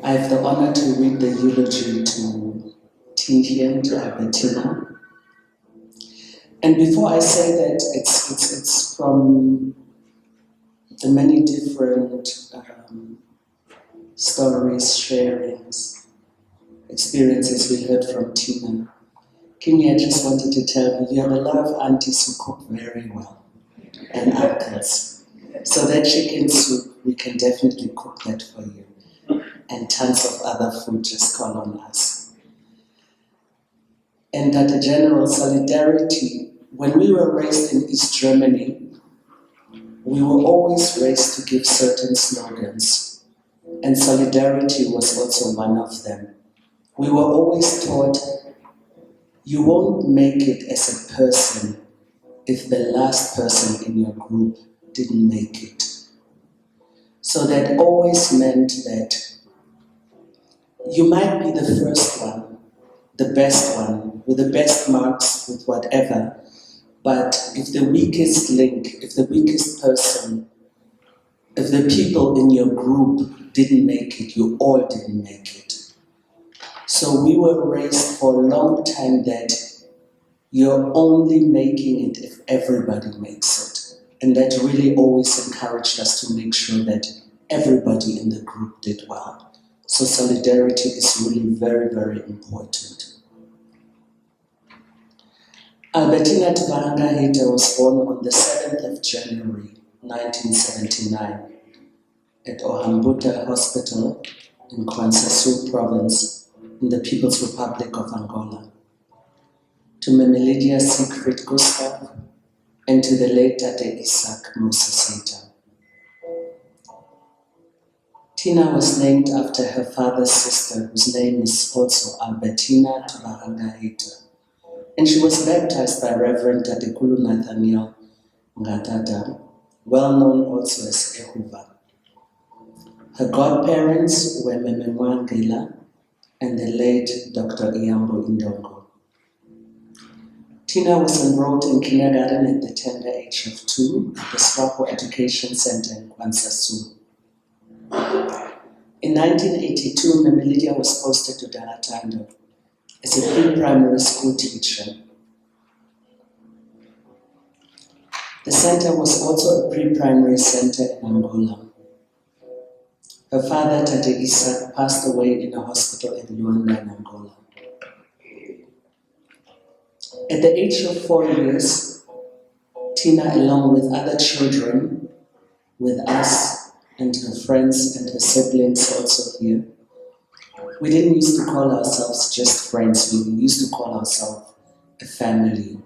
I have the honor to read the eulogy to Tintian, to Albertina. And before I say that, it's from the many different stories, sharings, experiences we heard from Tina. Kimmy, I just wanted to tell you, you have a lot of aunties who cook very well, and uncles. So that chicken soup, we can definitely cook that for you. And tons of other food, just call on us. And at a general solidarity, when we were raised in East Germany, we were always raised to give certain slogans. And solidarity was also one of them. We were always taught, you won't make it as a person if the last person in your group didn't make it. So that always meant that you might be the first one, the best one, with the best marks, with whatever, but if the weakest link, if the weakest person, if the people in your group didn't make it, you all didn't make it. So we were raised for a long time that you're only making it if everybody makes it. And that really always encouraged us to make sure that everybody in the group did well. So solidarity is really very, very important. Albertina Tuvahanga Tina Heita was born on the 7th of January, 1979 at Ohambuta Hospital in Kwanza Province in the People's Republic of Angola. To Memelidia Siegfried Gustav and to the late Tate Isaac Moses Heita. Tina was named after her father's sister, whose name is also Albertina Tuvahanga Heita, and she was baptized by Reverend Tadekulu Nathaniel Ngatata, well known also as Ehuva. Her godparents were Meme Mwangela and the late Dr. Iyambo Indongo. Tina was enrolled in kindergarten at the tender age of 2 at the Swapo Education Center in Kwanza. In 1982, Memelidia was posted to Dalatando as a pre-primary school teacher. The center was also a pre-primary center in Angola. Her father, Tate Isaac, passed away in a hospital in Luanda in Angola. At the age of 4 years, Tina, along with other children, with us and her friends and her siblings also here, we didn't used to call ourselves just friends, we used to call ourselves a family.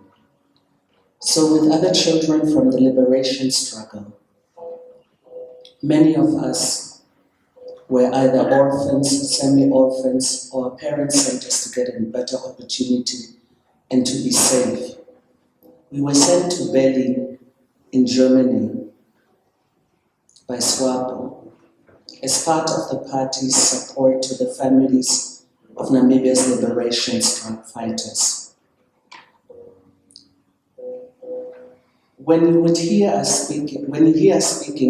So with other children from the liberation struggle, many of us were either orphans, semi-orphans, or our parents sent us to get a better opportunity and to be safe. We were sent to Berlin in Germany by SWAPO as part of the party's support to the families of Namibia's liberation fighters. When you would hear us speaking,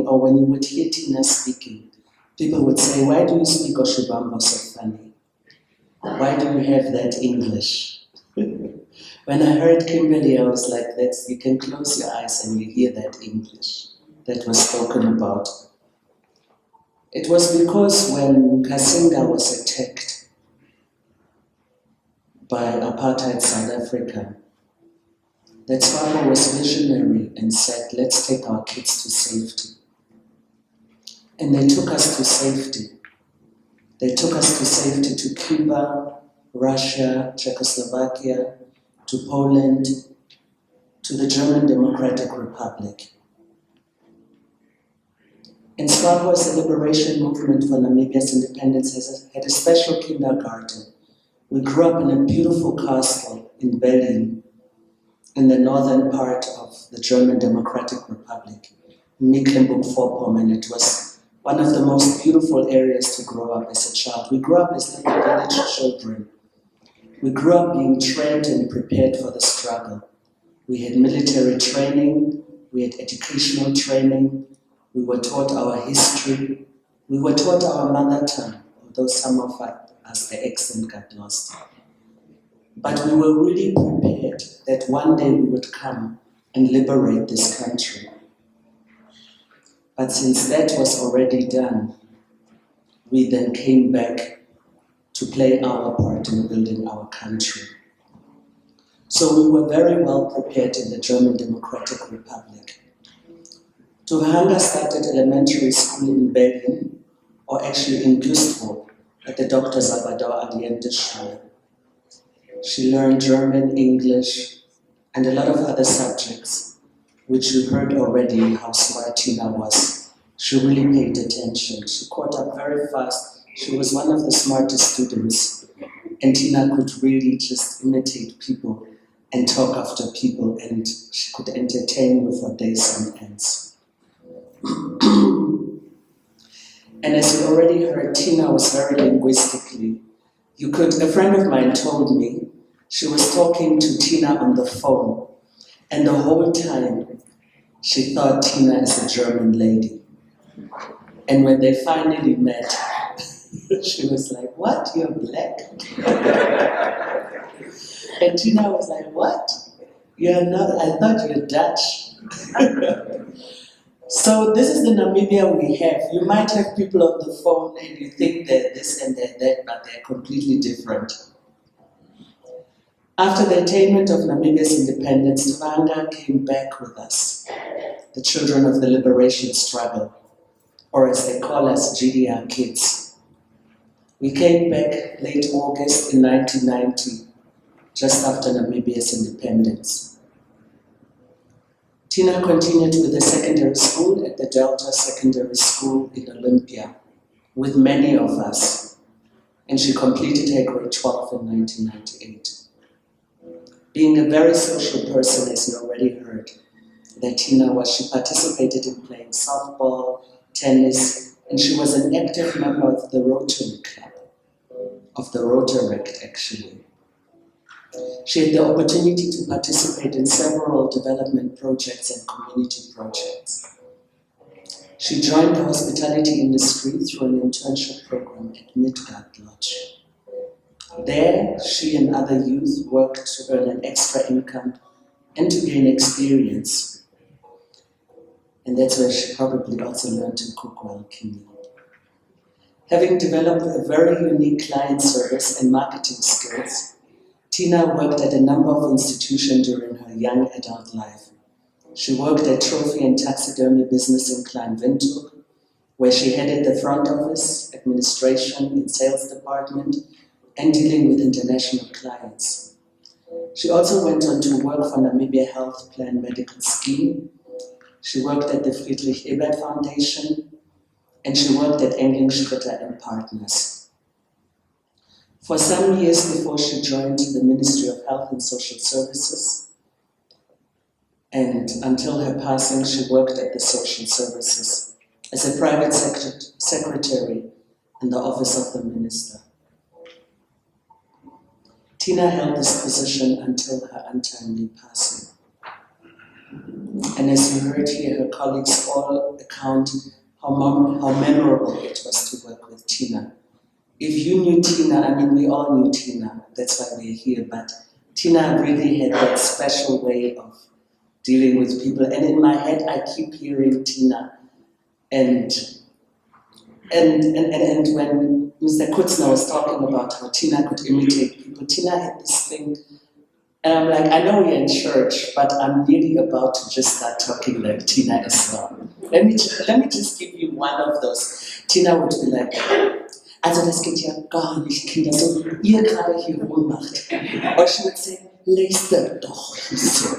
or when you would hear Tina speaking, people would say, why do you speak Oshibambo so funny? Why do you have that English? When I heard Kimberly, I was like, you can close your eyes and you hear that English that was spoken about. It was because when Kasinga was attacked by apartheid South Africa, that Swapo was visionary and said, let's take our kids to safety. And they took us to safety. They took us to safety to Cuba, Russia, Czechoslovakia, to Poland, to the German Democratic Republic. And SWAPO, as a liberation movement for Namibia's independence, had a special kindergarten. We grew up in a beautiful castle in Berlin, in the northern part of the German Democratic Republic, Mecklenburg-Vorpommern. It was one of the most beautiful areas to grow up as a child. We grew up as little village children. We grew up being trained and prepared for the struggle. We had military training, we had educational training, we were taught our history, we were taught our mother tongue, although some of us, the accent got lost. But we were really prepared that one day we would come and liberate this country. But since that was already done, we then came back to play our part in building our country. So we were very well prepared in the German Democratic Republic. Tuvahanga started elementary school in Berlin, or actually in Güstrow, at the Dr. Salvador Allende Schule. She learned German, English, and a lot of other subjects, which you heard already how smart Tina was. She really paid attention. She caught up very fast. She was one of the smartest students, and Tina could really just imitate people and talk after people, and she could entertain you for days on ends. And as you already heard, Tina was very linguistically. A friend of mine told me she was talking to Tina on the phone, and the whole time she thought Tina is a German lady. And when they finally met, she was like, "What? You're black?" And Tina was like, "What? You're not, I thought you're Dutch." So this is the Namibia we have. You might have people on the phone and you think they're this and they're that, but they're completely different. After the attainment of Namibia's independence, Tuvahanga came back with us, the children of the liberation struggle, or as they call us, GDR kids. We came back late August in 1990, just after Namibia's independence. Tina continued with the secondary school at the Delta Secondary School in Olympia, with many of us, and she completed her grade 12 in 1998. Being a very social person, as you already heard, that Tina was, she participated in playing softball, tennis, and she was an active member of the Rotary Club, of the Rotaract actually. She had the opportunity to participate in several development projects and community projects. She joined the hospitality industry through an internship program at Midgard Lodge. There, she and other youth worked to earn an extra income and to gain experience. And that's where she probably also learned to cook well kini. Having developed a very unique client service and marketing skills, Tina worked at a number of institutions during her young adult life. She worked at trophy and taxidermy business in Klein Windhoek, where she headed the front office, administration, and sales department, and dealing with international clients. She also went on to work for Namibia Health Plan Medical Scheme. She worked at the Friedrich Ebert Foundation, and she worked at Engling Schritter and Partners. For some years before she joined the Ministry of Health and Social Services, and until her passing, she worked at the Social Services as a private secretary in the Office of the Minister. Tina held this position until her untimely passing. And as you heard here, her colleagues all account how memorable it was to work with Tina. If you knew Tina, I mean, we all knew Tina, that's why we're here, but Tina really had that special way of dealing with people. And in my head, I keep hearing Tina. And when Mr. Kutzner was talking about how Tina could imitate people, Tina had this thing, and I'm like, I know we're in church, but I'm really about to just start talking like Tina as well. Let me just give you one of those. Tina would be like, also das geht ja gar nicht, Kinder, so wie ihr gerade hier rummacht. Or she would say, listen doch so.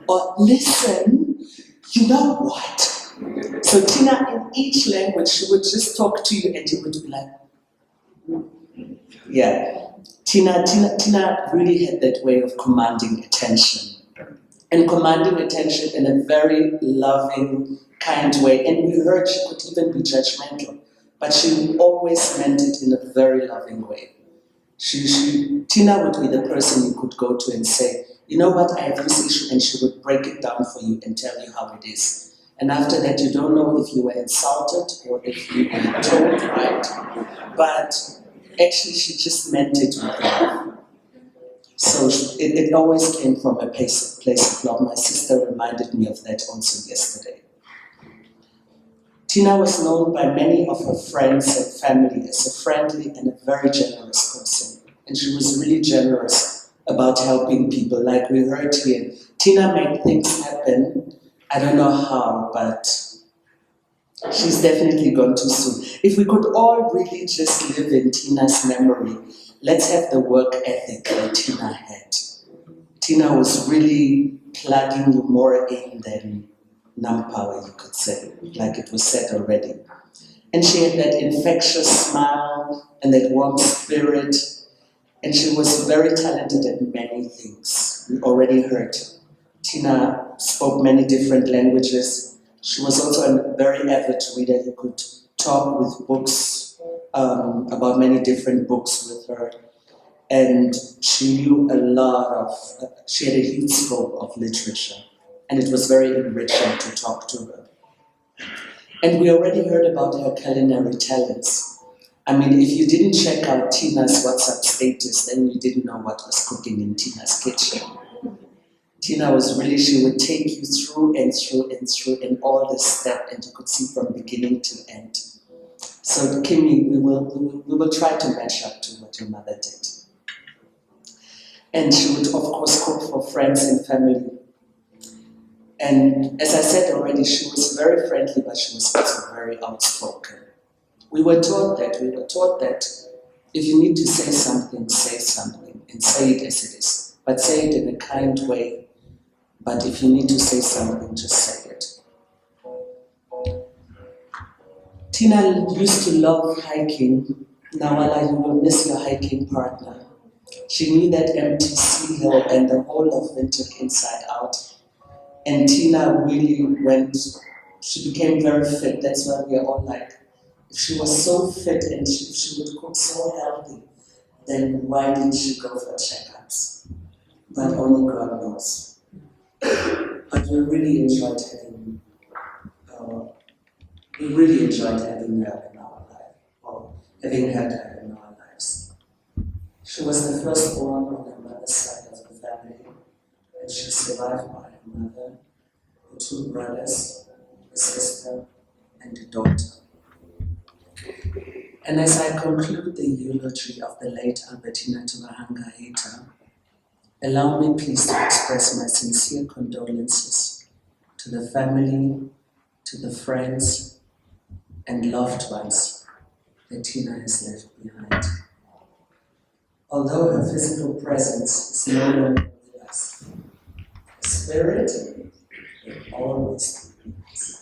Or listen, you know what? So Tina, in each language, she would just talk to you and you would be like, yeah. Tina really had that way of commanding attention. And commanding attention in a very loving, kind way. And we heard she could even be judgmental. But she always meant it in a very loving way. Tina would be the person you could go to and say, you know what, I have this issue, and she would break it down for you and tell you how it is. And after that, you don't know if you were insulted or if you were told right. But actually, she just meant it with love. So it always came from a place of love. My sister reminded me of that also yesterday. Tina was known by many of her friends and family as a friendly and a very generous person. And she was really generous about helping people, like we heard here. Tina made things happen. I don't know how, but she's definitely gone too soon. If we could all really just live in Tina's memory, let's have the work ethic that Tina had. Tina was really plugging you more in than numpower, you could say, like it was said already. And she had that infectious smile and that warm spirit, and she was very talented at many things. We already heard. Tina spoke many different languages. She was also a very avid reader who could talk with books, about many different books with her. And she knew a lot of, she had a huge scope of literature. And it was very enriching to talk to her. And we already heard about her culinary talents. I mean, if you didn't check out Tina's WhatsApp status, then you didn't know what was cooking in Tina's kitchen. Tina was really, she would take you through and through and through in all this step, and you could see from beginning to end. So Kimmy, we will try to match up to what your mother did. And she would, of course, cook for friends and family. And as I said already, she was very friendly, but she was also very outspoken. We were taught that if you need to say something, and say it as it is. But say it in a kind way. But if you need to say something, just say it. Tina used to love hiking. Nawala, you will miss your hiking partner. She knew that empty sea hill and the whole of Windhoek inside out. And Tina really she became very fit. That's why we are all like, if she was so fit and she would cook so healthy, then why didn't she go for checkups? But only God knows. But we really enjoyed having her in our life, or having had her in our lives. She was the firstborn on her mother's side of the family, and she survived by her mother, her two brothers, a sister, and a daughter. And as I conclude the eulogy of the late Albertina Tuvahanga Tina, allow me please to express my sincere condolences to the family, to the friends, and loved ones that Tina has left behind. Although her physical presence is no longer with us, her spirit will always be with us.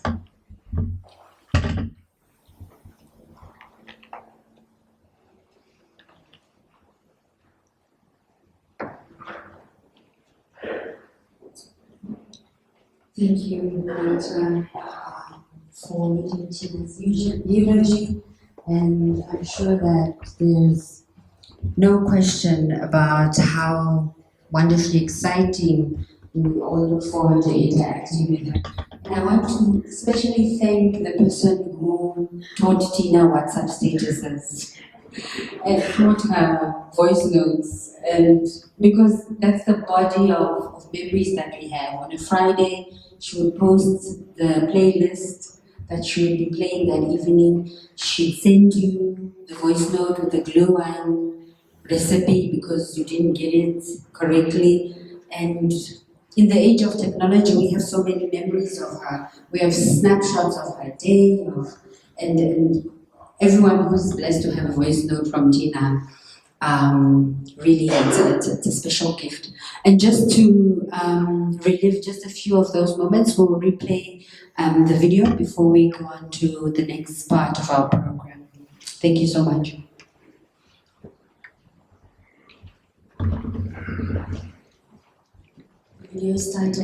Thank you, Naita, for reading Tina's eulogy, and I'm sure that there's no question about how wonderfully exciting we all look forward to interacting with her. And I want to especially thank the person who taught Tina WhatsApp statuses and taught her voice notes, and because that's the body of memories that we have. On a Friday, she would post the playlist that she would be playing that evening. She'd send you the voice note with the glue wine recipe because you didn't get it correctly. And in the age of technology, we have so many memories of her. We have snapshots of her day, and everyone who's blessed to have a voice note from Tina, really, it's a special gift. And just to relive just a few of those moments, we'll replay the video before we go on to the next part of our program. Thank you so much. Video started.